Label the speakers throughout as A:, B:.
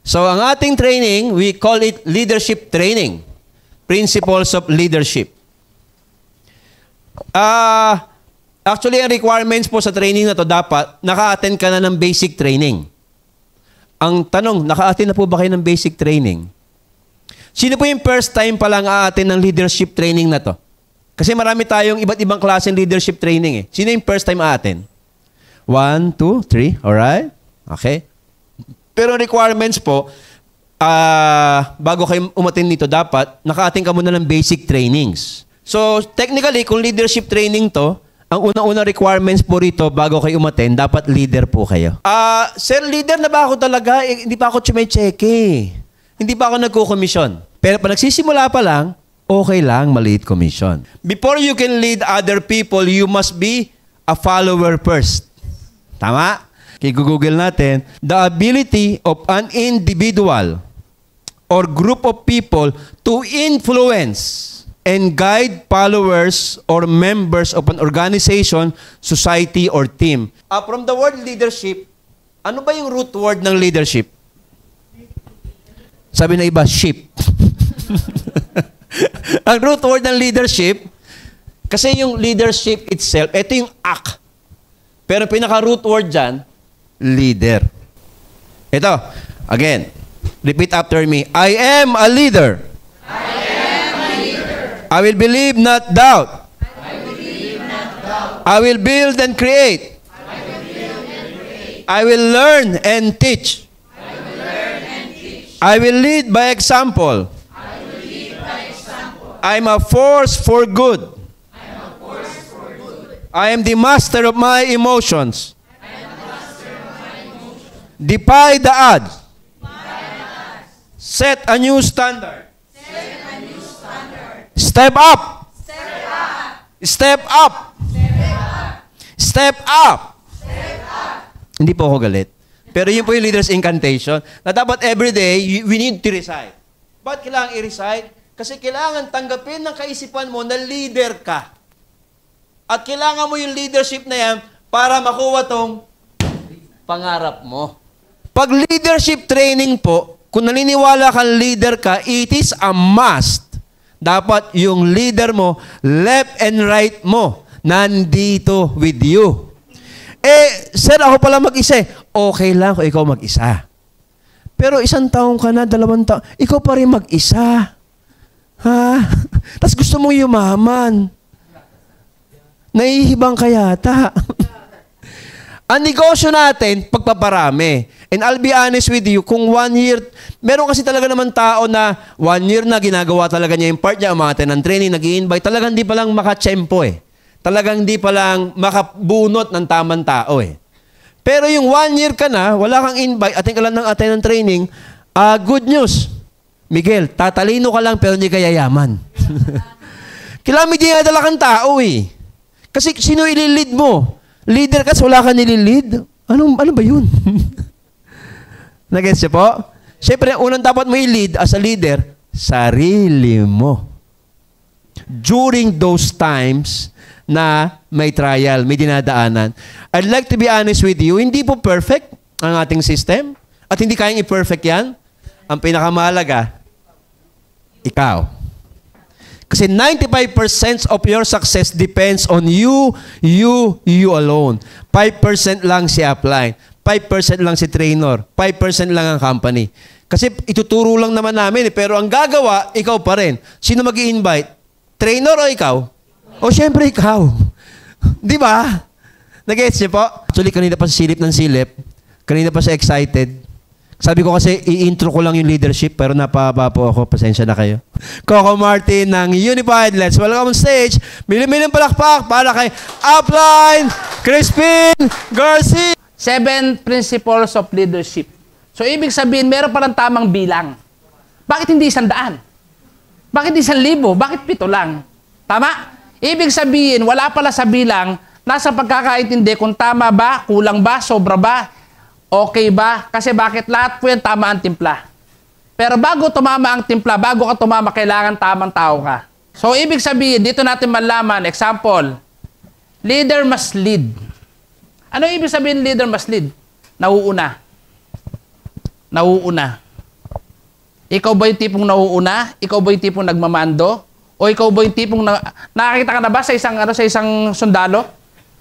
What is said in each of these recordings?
A: So, ang ating training, we call it leadership training. Principles of leadership. Actually, ang requirements po sa training na to dapat, naka-attend ka na ng basic training. Ang tanong, naka-attend na po ba kayo ng basic training? Sino po yung first time pa lang a-attend ng leadership training na to? Kasi marami tayong iba't ibang klaseng leadership training eh. Sino yung first time a-attend? 1, 2, 3, alright? Okay. Pero requirements po, bago kayo umattend nito, dapat naka-attend ka muna ng basic trainings. So, technically, kung leadership training to, ang unang-unang requirements po rito, bago kayo umattend, dapat leader po kayo. Sir, leader na ba ako talaga? Hindi pa ako chumecheque. Hindi pa ako nagko-commission. Pero pag nagsisimula pa lang, okay lang, maliit commission. Before you can lead other people, you must be a follower first. Tama? Kaya-google natin, the ability of an individual or group of people to influence and guide followers or members of an organization, society, or team. From the word leadership, ano ba yung root word ng leadership? Sabi na iba, sheep. Ang root word ng leadership, kasi yung leadership itself, ito yung act. Pero pinaka-root word dyan, leader. Ito, again, repeat after me. I am a leader.
B: I am a leader.
A: I will believe, not doubt.
B: I will believe, not doubt.
A: I will build and create.
B: I will build and create.
A: I will learn and teach.
B: I will learn and teach.
A: I will lead by example.
B: I will lead by example.
A: I am a force for good.
B: I am a force for good.
A: I am the master of my emotions.
B: I am the master of my emotions.
A: Defy the odds.
B: Defy the odds.
A: Set a new standard.
B: Set a new standard.
A: Step up.
B: Step up.
A: Step up.
B: Step up.
A: Step up.
B: Step up.
A: Hindi po ako galit. Pero yun po yung leader's incantation na dapat everyday, we need to recite. Ba't kailangan i-recite? Kasi kailangan tanggapin ng kaisipan mo na leader ka. At kailangan mo yung leadership na yan para makuha tong pangarap mo. Pag leadership training po, kung naniniwala kang leader ka, it is a must. Dapat yung leader mo, left and right mo, nandito with you. Sir, ako pala mag-isa. Okay lang kung ikaw mag-isa. Pero 1 taon ka na, 2 taon, ikaw pa rin mag-isa. Ha? Tapos gusto mong yumaman. Nahihibang ka yata. Ang negosyo natin, pagpaparami. And I'll be honest with you, kung 1 year, meron kasi talaga naman tao na 1 year na ginagawa talaga niya yung part niya, umaten ng training, nag-i-invite, talagang di pa lang makatsyempo eh. Talagang di pa lang makabunot ng tamang tao eh. Pero yung 1 year ka na, wala kang invite, atin ka lang ng attend ng training, good news. Miguel, tatalino ka lang pero hindi ka yayaman. Kailangan may dinadala kang tao eh. Kasi sino ililid mo? Leader ka, wala ka nililid? Ano ba yun? Nag-gets niyo po? Siyempre, unang dapat mo i-lead as a leader, sarili mo. During those times na may trial, may dinadaanan. I'd like to be honest with you, hindi po perfect ang ating system. At hindi kayang i-perfect yan. Ang pinakamahalaga, ikaw. Kasi 95% of your success depends on you alone. 5% lang si upline. 5% lang si trainer. 5% lang ang company. Kasi ituturo lang naman namin, pero ang gagawa, ikaw pa rin. Sino mag-i-invite? Trainer o ikaw? O syempre ikaw. Di ba? Nag-gets niyo po? Actually, kanina pa sa silip ng silip. Kanina pa sa excited. Sabi ko kasi, i-intro ko lang yung leadership, pero napahaba po ako. Pasensya na kayo. Coco Martin ng Unified. Let's welcome on stage. Milim-milim palakpak para kay Upline Crispin Garcia.
C: 7 principles of leadership. So, ibig sabihin, meron palang tamang bilang. Bakit hindi 100? Bakit hindi 1,000? Bakit 7 lang? Tama? Ibig sabihin, wala pala sa bilang, nasa pagkakaintindi kung tama ba, kulang ba, sobra ba, okay ba? Kasi bakit lahat po yan tama ang timpla. Pero bago tumama ang timpla, bago ka tumama, kailangan tamang tao ka. So, ibig sabihin, dito natin malaman, example, leader must lead. Ano ibig sabihin leader must lead? Nauuna. Nauuna. Ikaw ba yung tipong nauuna? Ikaw ba yung tipong nagmamando? O ikaw ba yung tipong nakakita ka na ba sa isang sundalo?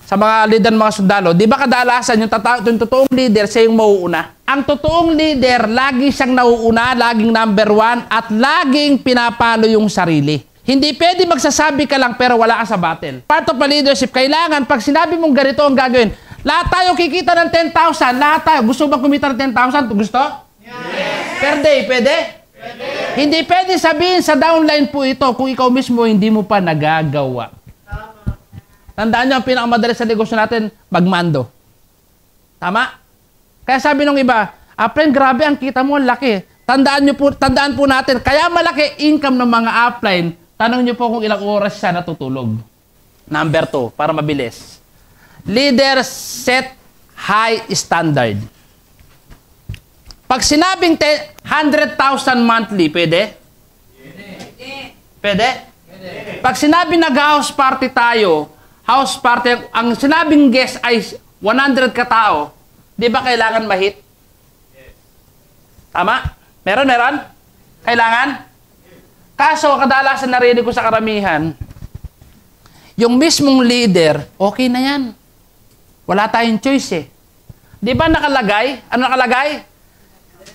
C: Sa mga leader ng mga sundalo, di ba kadalasan yung totoong leader siya yung mauuna? Ang totoong leader, lagi siyang nauuna, laging number 1, at laging pinapalo yung sarili. Hindi pwede magsasabi ka lang pero wala ka sa battle. Part of a leadership, kailangan pag sinabi mong ganito ang gagawin, lahat tayo kikita ng 10,000, lahat tayo. Gusto ba kumita ng 10,000? Gusto? Yes. Per day, pwede? Pwede. Hindi pwede sabihin sa downline po ito kung ikaw mismo hindi mo pa nagagawa. Tandaan nyo, ang pinakamadali sa negosyo natin, magmando. Tama? Kaya sabi nung iba, upline, grabe ang kita mo, laki. Tandaan po natin, kaya malaki income ng mga upline, tanong nyo po kung ilang oras siya natutulog. Number 2, para mabilis. Leaders set high standard. Pag sinabing 100,000 monthly, pwede? Pwede? Pag sinabing nag-house party tayo, house party, ang sinabing guest ay 100 katao, di ba kailangan ma-hit? Tama? Meron? Kailangan? Kaso, kadalasan narinig ko sa karamihan, yung mismong leader, okay na yan. Wala tayong choice eh. Di ba nakalagay? Ano nakalagay?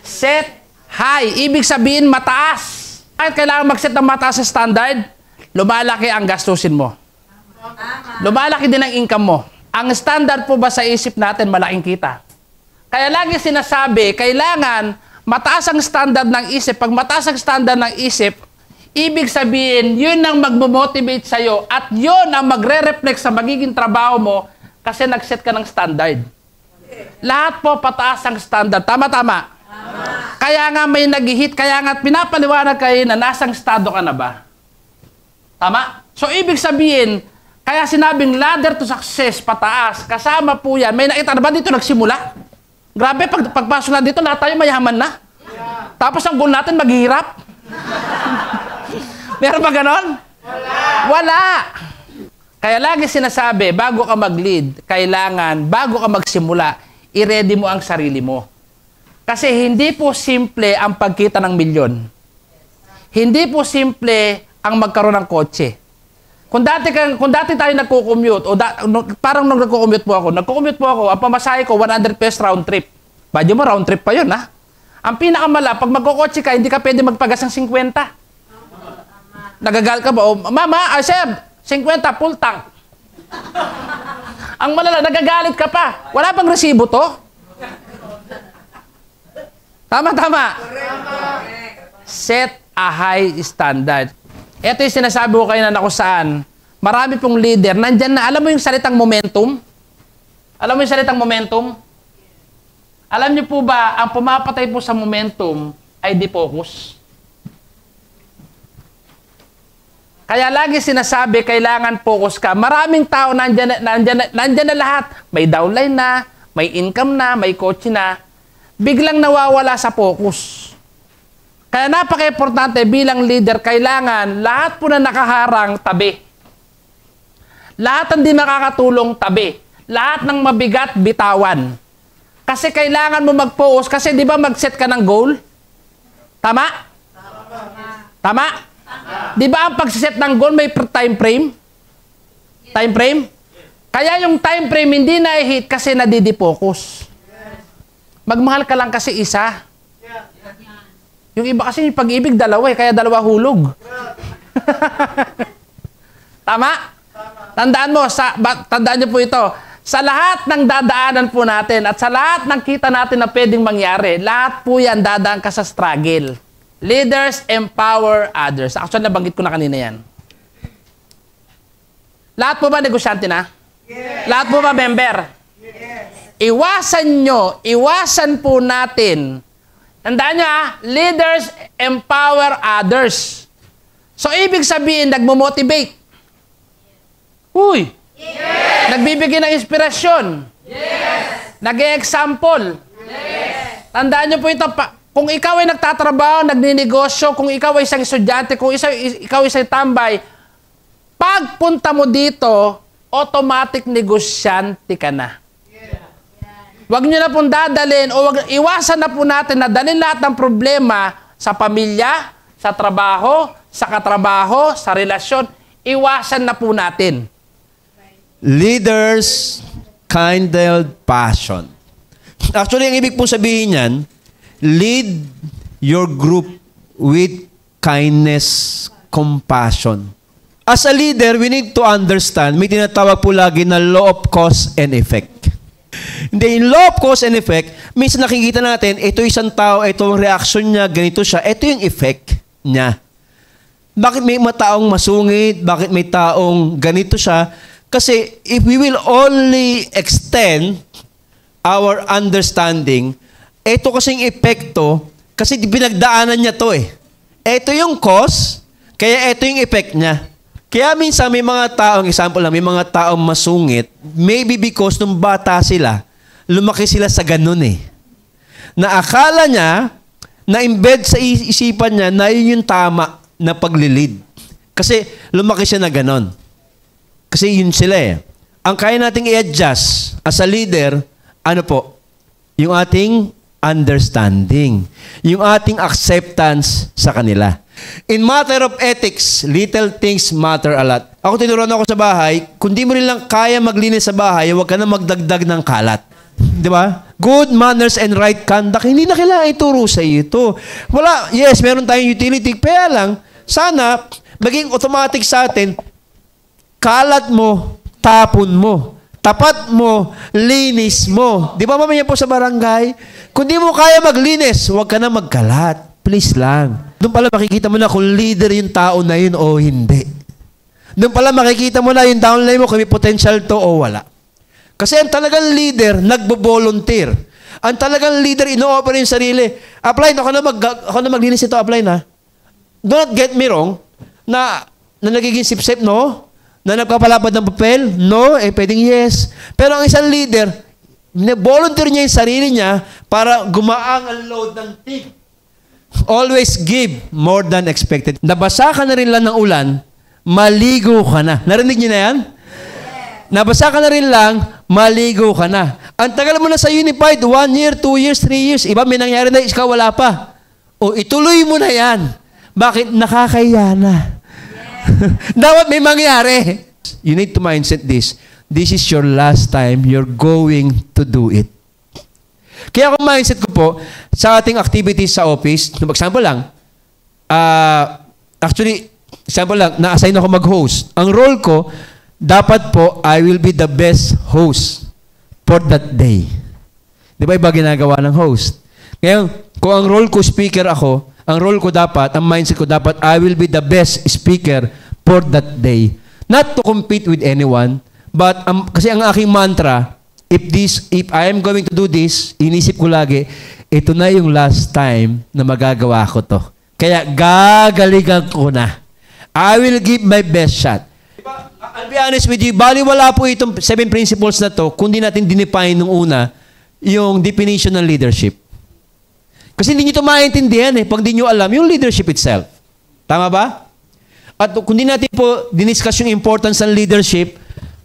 C: Set high. Ibig sabihin, mataas. Kahit kailangan mag-set ng mataas sa standard, lumalaki ang gastusin mo. Lumalaki din ang income mo. Ang standard po ba sa isip natin, malaking kita? Kaya lagi sinasabi, kailangan mataas ang standard ng isip. Pag mataas ang standard ng isip, ibig sabihin, yun ang magmomotivate sa'yo at yun ang magre-reflect sa magiging trabaho mo kasi nag-set ka ng standard. Lahat po pataas ang standard. Tama. Kaya nga may nag-hit, kaya nga pinapaliwanag kayo na nasang estado ka na ba? Tama? So, ibig sabihin, kaya sinabing ladder to success, pataas, kasama po yan. May nakita na ba dito nagsimula? Grabe, pagpasok na dito, lahat tayo mayaman na. Yeah. Tapos ang goal natin, maghihirap. Meron ba ganon? Wala. Kaya lagi sinasabi, bago ka mag-lead, kailangan, bago ka magsimula, i-ready mo ang sarili mo. Kasi hindi po simple ang pagkita ng milyon. Hindi po simple ang magkaroon ng kotse. Kung dati tayo nagko-commute, parang nung nagko-commute po ako, ang pamasahe ko, 100 pesos round trip. Badyo mo, round trip pa yun, ha? Ang pinakamala, pag magkokotse ka, hindi ka pwede magpagas ng 50. Nagagal ka ba? O, mama, sir, 50, full tank. Ang malala, nagagalit ka pa. Wala bang resibo to? Tama. Set a high standard. Ito yung sinasabi ko kayo na kung saan, marami pong leader, nandyan na, alam mo yung salitang momentum? Alam mo yung salitang momentum? Alam niyo po ba, ang pumapatay po sa momentum ay defocus. Kaya lagi sinasabi, kailangan focus ka. Maraming tao, nandyan na lahat. May downline na, may income na, may coach na. Biglang nawawala sa focus. Kaya napaka-importante bilang leader, kailangan lahat po na nakaharang, tabi. Lahat ng di makakatulong, tabi. Lahat ng mabigat, bitawan. Kasi kailangan mo mag-focus. Kasi di ba mag-set ka ng goal? Tama? Tama? Di ba ang pag-set ng goal may time frame? Time frame? Kaya yung time frame hindi na-hit kasi nadidi-focus. Magmahal ka lang kasi isa. Yung iba kasi yung pag-ibig dalawa kaya dalawa hulog. Tama? Tandaan mo, tandaan niyo po ito. Sa lahat ng dadaanan po natin at sa lahat ng kita natin na pwedeng mangyari, lahat po yan dadaan ka sa struggle. Leaders empower others. Actually, nabanggit ko na kanina yan. Lahat po ba negosyante na? Yes. Lahat po ba member? Yes. Iwasan po natin. Tandaan nyo leaders empower others. So, ibig sabihin, nagmo-motivate. Uy! Yes. Nagbibigay ng inspirasyon. Yes. Nag-e-example. Yes. Tandaan nyo po ito, kung ikaw ay nagtatrabaho, nagninegosyo, kung ikaw ay isang estudyante, kung ikaw ay isang tambay, pagpunta mo dito, automatic negosyante ka na. Huwag nyo na pong dadalhin o iwasan na po natin na dalhin lahat ng problema sa pamilya, sa trabaho, sa katrabaho, sa relasyon, iwasan na po natin.
A: Leaders kindled passion. Actually, ang ibig po sabihin niyan, lead your group with kindness, compassion. As a leader, we need to understand, may tinatawag po lagi na law of cause and effect. Hindi, in law of cause and effect, minsan nakikita natin, ito isang tao, ito ang reaction niya, ganito siya, ito yung effect niya. Bakit may taong masungit? Bakit may taong ganito siya? Kasi if we will only extend our understanding, ito kasing epekto, kasi pinagdaanan niya to eh. Ito yung cause, kaya ito yung effect niya. Kaya minsan may mga taong, example lang, may mga taong masungit, maybe because nung bata sila, lumaki sila sa ganun eh. Na akala niya, na-embed sa isipan niya na yun yung tama na paglilid. Kasi lumaki siya na ganun. Kasi yun sila eh. Ang kaya nating i-adjust as a leader, ano po? Yung ating understanding. Yung ating acceptance sa kanila. In matter of ethics, little things matter a lot. Ako tinuruan ako sa bahay, kung di mo rin lang kaya maglinis sa bahay, huwag ka na magdagdag ng kalat. Di ba? Good manners and right conduct, hindi na kailangan ituro sa iyo ito. Wala, yes, meron tayong utility, kaya lang, sana, maging automatic sa atin, kalat mo, tapon mo. Tapat mo, linis mo. Di ba mamaya po sa barangay? Kung di mo kaya maglinis, huwag ka na magkalat. Please lang. Doon pala makikita mo na kung leader yung tao na yun o hindi. Doon pala makikita mo na yung downline mo kung may potential to o wala. Kasi ang talagang leader, nagbo-volunteer. Ang talagang leader, ino-offer yung sarili. Upline, ako na maglinis ito, upline ha. Do not get me wrong, na nagiging sip-sip, no? Na nagpapalapad ng papel, no? Pwedeng yes. Pero ang isang leader, volunteer niya yung sarili niya para gumaang ang load ng team. Always give more than expected. Nabasa ka na rin lang ng ulan, maligo ka na. Narinig niyo na yan? Yes. Nabasa ka na rin lang, maligo ka na. Ang tagal mo na sa Unified, 1 year, 2 years, 3 years. Iba may nangyari na, ikaw wala pa. O ituloy mo na yan. Bakit? Nakakaya na. Yes. Dapat may mangyari. You need to mindset this. This is your last time you're going to do it. Kaya kung mindset ko po, sa ating activities sa office, example lang, actually, example lang, na-assign ako mag-host. Ang role ko, dapat po, I will be the best host for that day. Di ba iba ginagawa ng host? Ngayon, kung ang role ko, speaker ako, ang role ko dapat, ang mindset ko dapat, I will be the best speaker for that day. Not to compete with anyone, but kasi ang aking mantra, if I am going to do this, inisip ko lagi, ito na yung last time na magagawa ko to. Kaya gagalingan ko na. I will give my best shot. I'll be honest with you, baliwala po itong 7 principles na to kung di natin dinefine nung una yung definition ng leadership. Kasi hindi nyo ito maintindihan pag di nyo alam yung leadership itself. Tama ba? At kung di natin po diniscuss yung importance ng leadership,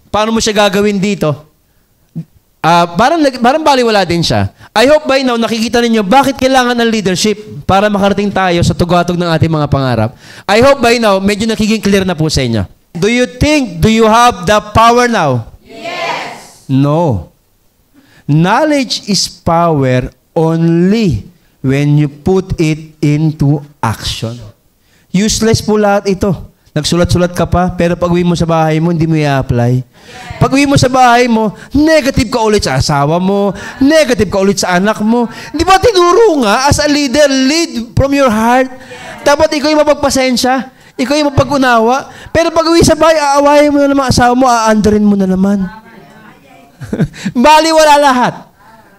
A: paano mo siya gagawin dito? Parang baliwala din siya. I hope by now nakikita ninyo bakit kailangan ng leadership para makarating tayo sa tugatog ng ating mga pangarap. I hope by now medyo nakiking clear na po sa inyo. Do you have the power now?
B: Yes.
A: No. Knowledge is power only when you put it into action. Useless po lahat ito. Nagsulat-sulat ka pa, pero pag-uwi mo sa bahay mo, hindi mo i-apply. Pag-uwi mo sa bahay mo, negative ka ulit sa asawa mo, negative ka ulit sa anak mo. Di ba tinuro nga, as a leader, lead from your heart. Dapat ikaw yung mapagpasensya, ikaw yung mapag-unawa. Pero pag-uwi sa bahay, aawayin mo na naman asawa mo, aandarin mo na naman. Baliwala lahat.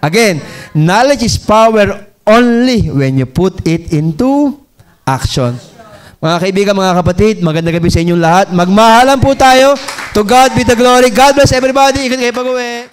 A: Again, knowledge is power only when you put it into action. Mga kaibigan, mga kapatid, magandang gabi sa inyong lahat. Magmahalan po tayo. To God be the glory. God bless everybody. Ingat kayo pag-uwi.